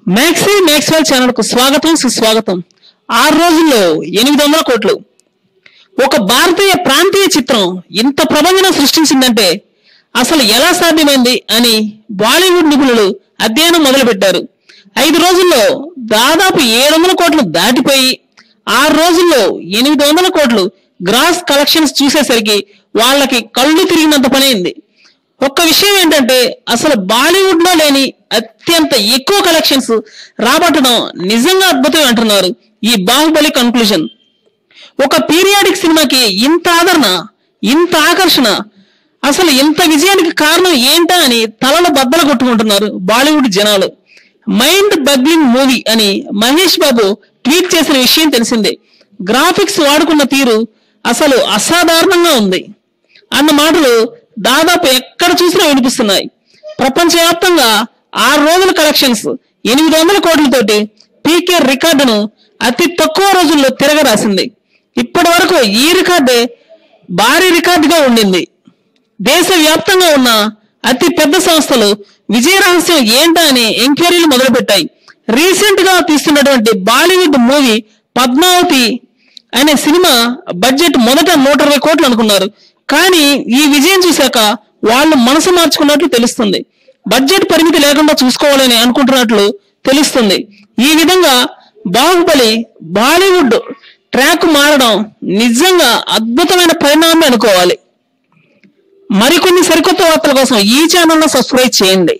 Maxwell channel కు స్వాగతం సుస్వాగతం. 6 రోజుల్లో 800 కోట్లు. ఒక భారతీయ ప్రాంతీయ చిత్రం ఇంత ప్రభంజనం సృష్టించిందంటే అసలు ఎలా సాధ్యమైంది అని బాలీవుడ్ నిపుణులు అధ్యయనం మొదలుపెట్టారు. 5 రోజుల్లో దాదాపు 700 కోట్లు దాటిపోయి 6 రోజుల్లో 800 కోట్లు గ్రాస్ కలెక్షన్స్ చూసేసరికి వాళ్ళకి కళ్ళు తిరిగినంత పనైంది. ఒక్క విషయం ఏంటంటే అసలు బాలీవుడ్ లో లేని అత్యంత ఎక్కువ కలెక్షన్స్ రాబట్టడం నిజంగా అద్భుతం అంటున్నారు ఈ బాహుబలి కన్క్లూజన్. ఒక పీరియాడిక్ సినిమాకి ఇంత ఆదరణ, ఇంత ఆకర్షణ, అసలు ఇంత విజయానికి కారణం ఏంటా అని తలలు బద్దలు కొట్టుకుంటున్నారు బాలీవుడ్ జనాలు. మైండ్ బగ్లింగ్ మూవీ అని మహేష్ బాబు ట్వీట్ చేసిన విషయం తెలిసిందే. గ్రాఫిక్స్ వాడుకున్న తీరు అసలు అసాధారణంగా ఉంది అన్న మాటలు దాదాపు ఎక్కడ చూసినా వినిపిస్తున్నాయి. ప్రపంచవ్యాప్తంగా 6 రోజుల కలెక్షన్స్ 800 కోట్లతోటి పీకే రికార్డును అతి తక్కువ రోజుల్లో తిరగరాసింది. ఇప్పటి వరకు ఈ రికార్డే భారీ రికార్డుగా ఉండింది. దేశవ్యాప్తంగా ఉన్న అతి పెద్ద సంస్థలు విజయ రహస్యం ఏంటా అని ఎంక్వైరీలు మొదలుపెట్టాయి. రీసెంట్ గా తీస్తున్నటువంటి బాలీవుడ్ మూవీ పద్మావతి అనే సినిమా బడ్జెట్ మొదట 120 కోట్లు అనుకున్నారు. కానీ ఈ విజయం చూశాక వాళ్ళు మనసు మార్చుకున్నట్లు తెలుస్తుంది. బడ్జెట్ పరిమితి లేకుండా చూసుకోవాలని అనుకుంటున్నట్లు తెలుస్తుంది. ఈ విధంగా బాహుబలి బాలీవుడ్ ట్రాక్ మారడం నిజంగా అద్భుతమైన పరిణామం అనుకోవాలి. మరికొన్ని సరికొత్త వార్తల కోసం ఈ ఛానల్ ను సబ్స్క్రైబ్ చేయండి.